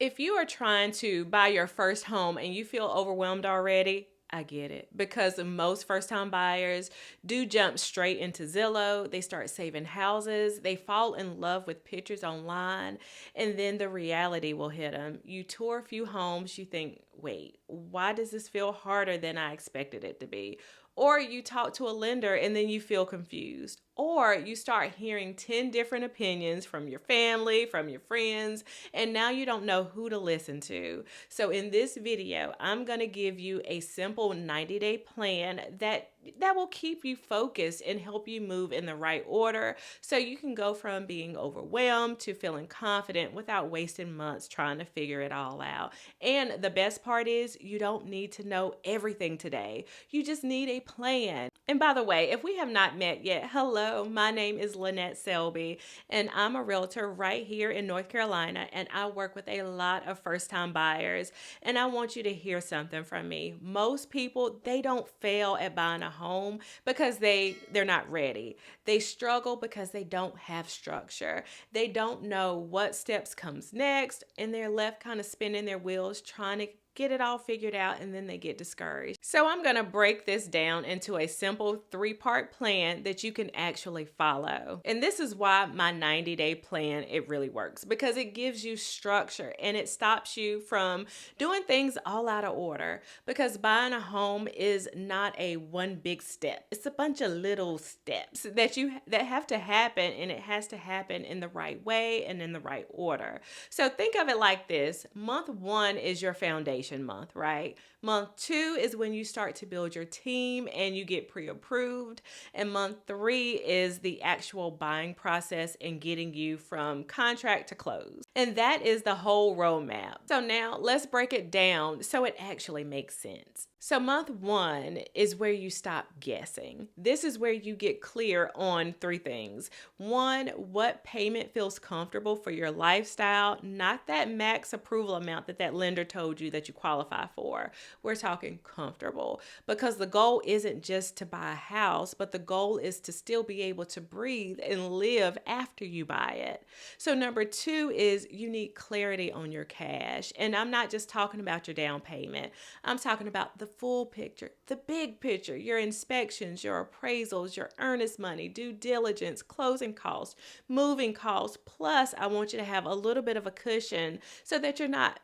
If you are trying to buy your first home and you feel overwhelmed already, I get it, because most first time buyers do jump straight into Zillow. They start saving houses. They fall in love with pictures online, and then the reality will hit them. You tour a few homes, you think, wait, why does this feel harder than I expected it to be? Or you talk to a lender and then you feel confused. Or you start hearing 10 different opinions from your family, from your friends, and now you don't know who to listen to. So in this video, I'm going to give you a simple 90-day plan that will keep you focused and help you move in the right order so you can go from being overwhelmed to feeling confident without wasting months trying to figure it all out. And the best part is you don't need to know everything today. You just need a plan. And by the way, if we have not met yet, hello, my name is Lynette Selby, and I'm a realtor right here in North Carolina, and I work with a lot of first-time buyers. And I want you to hear something from me. Most people, they don't fail at buying a home because they're not ready. They struggle because they don't have structure. They don't know what steps comes next, and they're left kind of spinning their wheels trying to get it all figured out, and then they get discouraged. So I'm going to break this down into a simple 3-part plan that you can actually follow. And this is why my 90-day plan, it really works, because it gives you structure and it stops you from doing things all out of order, because buying a home is not a one big step. It's a bunch of little steps that have to happen, and it has to happen in the right way and in the right order. So think of it like this. Month 1 is your foundation month, right? Month 2 is when you start to build your team and you get pre-approved. And month 3 is the actual buying process and getting you from contract to close. And that is the whole roadmap. So now let's break it down so it actually makes sense. So month 1 is where you stop guessing. This is where you get clear on 3 things. 1, what payment feels comfortable for your lifestyle, not that max approval amount that lender told you that you qualify for. We're talking comfortable, because the goal isn't just to buy a house, but the goal is to still be able to breathe and live after you buy it. So number 2 is you need clarity on your cash. And I'm not just talking about your down payment. I'm talking about the full picture, the big picture, your inspections, your appraisals, your earnest money, due diligence, closing costs, moving costs. Plus, I want you to have a little bit of a cushion so that you're not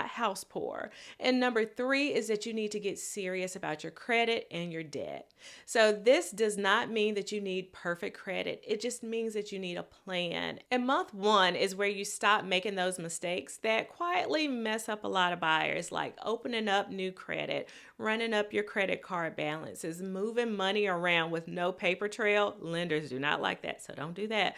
house poor. And number 3 is that you need to get serious about your credit and your debt. So this does not mean that you need perfect credit. It just means that you need a plan. And month 1 is where you stop making those mistakes that quietly mess up a lot of buyers, like opening up new credit, running up your credit card balances, moving money around with no paper trail. Lenders do not like that, so don't do that.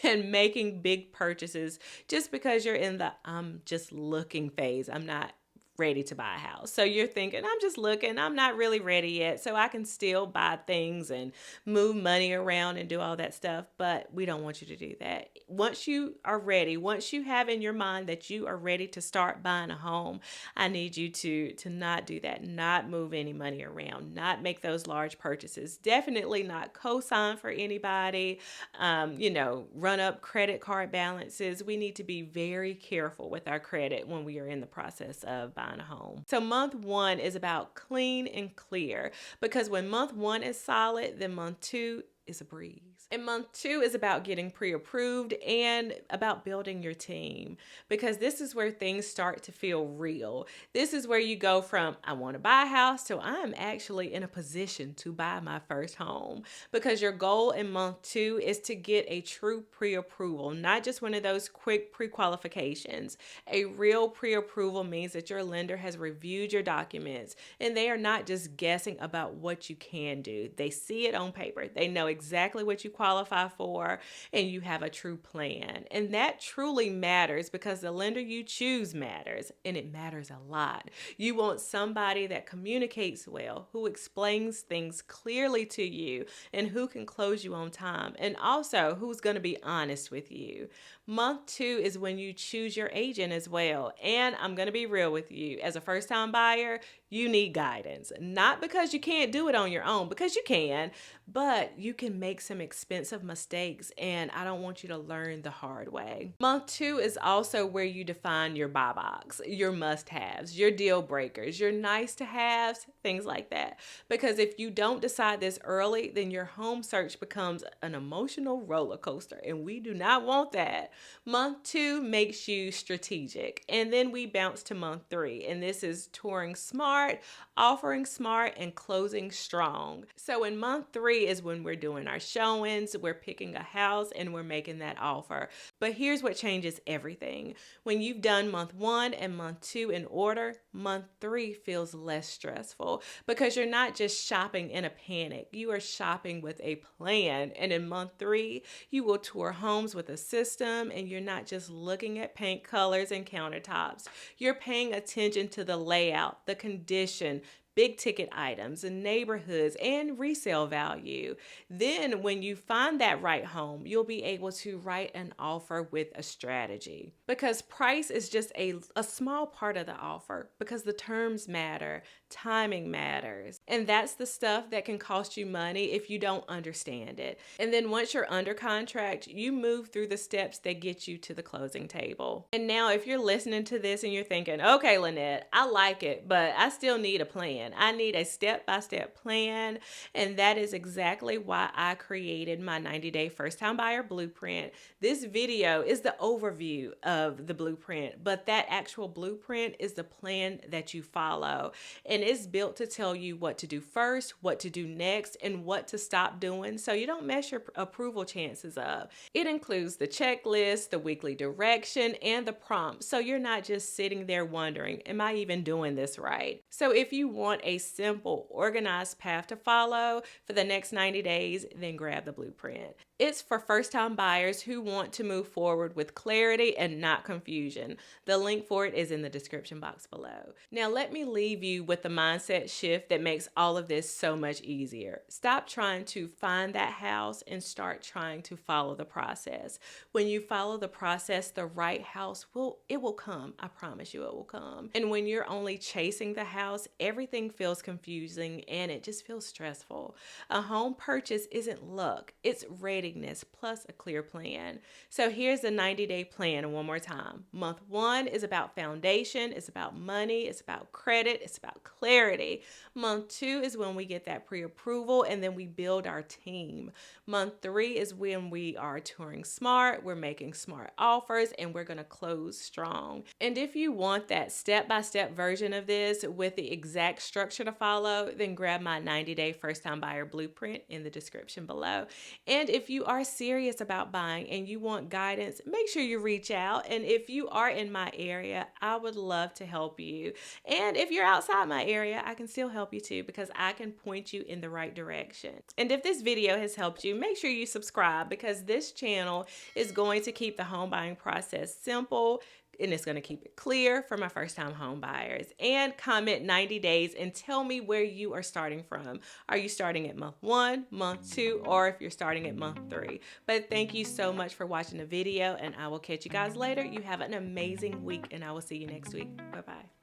And making big purchases just because you're in the I'm just looking phase. I'm not ready to buy a house. So you're thinking, I'm just looking, I'm not really ready yet, so I can still buy things and move money around and do all that stuff, but we don't want you to do that. Once you are ready, once you have in your mind that you are ready to start buying a home, I need you to not do that, not move any money around, not make those large purchases, definitely not co-sign for anybody, run up credit card balances. We need to be very careful with our credit when we are in the process of buying a home. So month 1 is about clean and clear, because when month 1 is solid, then month 2 is a breeze. And month 2 is about getting pre-approved and about building your team, because this is where things start to feel real. This is where you go from I want to buy a house to I'm actually in a position to buy my first home, because your goal in month 2 is to get a true pre-approval, not just one of those quick pre-qualifications. A real pre-approval means that your lender has reviewed your documents and they are not just guessing about what you can do. They see it on paper. They know exactly what you qualify for, and you have a true plan. And that truly matters, because the lender you choose matters, and it matters a lot. You want somebody that communicates well, who explains things clearly to you, and who can close you on time, and also who's going to be honest with you. Month 2 is when you choose your agent as well. And I'm going to be real with you. As a first-time buyer, you need guidance. Not because you can't do it on your own, because you can, but you can make some expensive mistakes, and I don't want you to learn the hard way. Month 2 is also where you define your buy box, your must-haves, your deal breakers, your nice-to-haves, things like that. Because if you don't decide this early, then your home search becomes an emotional roller coaster, and we do not want that. Month 2 makes you strategic, and then we bounce to month 3, and this is touring smart, offering smart, and closing strong. So in month 3 is when we're doing our showings, we're picking a house, and we're making that offer. But here's what changes everything. When you've done month 1 and month 2 in order, month 3 feels less stressful because you're not just shopping in a panic. You are shopping with a plan. And in month 3, you will tour homes with a system, and you're not just looking at paint colors and countertops. You're paying attention to the layout, the condition, big ticket items and neighborhoods and resale value. Then when you find that right home, you'll be able to write an offer with a strategy, because price is just a small part of the offer, because the terms matter, timing matters, and that's the stuff that can cost you money if you don't understand it. And then once you're under contract, you move through the steps that get you to the closing table. And now if you're listening to this and you're thinking, okay, Lynette, I like it, but I still need a plan. I need a step-by-step plan. And that is exactly why I created my 90-day first-time buyer blueprint. This video is the overview of the blueprint, but that actual blueprint is the plan that you follow. And it's built to tell you what to do first, what to do next, and what to stop doing so you don't mess your approval chances up. It includes the checklist, the weekly direction, and the prompt, so you're not just sitting there wondering, am I even doing this right? So if you want a simple, organized path to follow for the next 90 days, then grab the blueprint. It's for first-time buyers who want to move forward with clarity and not confusion. The link for it is in the description box below. Now let me leave you with the mindset shift that makes all of this so much easier. Stop trying to find that house and start trying to follow the process. When you follow the process, the right house will come. I promise you it will come. And when you're only chasing the house, everything feels confusing and it just feels stressful. A home purchase isn't luck, it's readiness plus a clear plan. So here's the 90-day plan one more time. Month 1 is about foundation, it's about money, it's about credit, it's about clarity. Month 2 is when we get that pre-approval and then we build our team. Month 3 is when we are touring smart, we're making smart offers, and we're going to close strong. And if you want that step-by-step version of this with the exact structure to follow, then grab my 90-day first-time buyer blueprint in the description below. And if you are serious about buying and you want guidance, make sure you reach out. And if you are in my area, I would love to help you. And if you're outside my area, I can still help you too, because I can point you in the right direction. And if this video has helped you, make sure you subscribe, because this channel is going to keep the home buying process simple, and it's going to keep it clear for my first-time home buyers. And comment 90 days and tell me where you are starting from. Are you starting at month 1, month 2, or if you're starting at month 3? But thank you so much for watching the video, and I will catch you guys later. You have an amazing week, and I will see you next week. Bye-bye.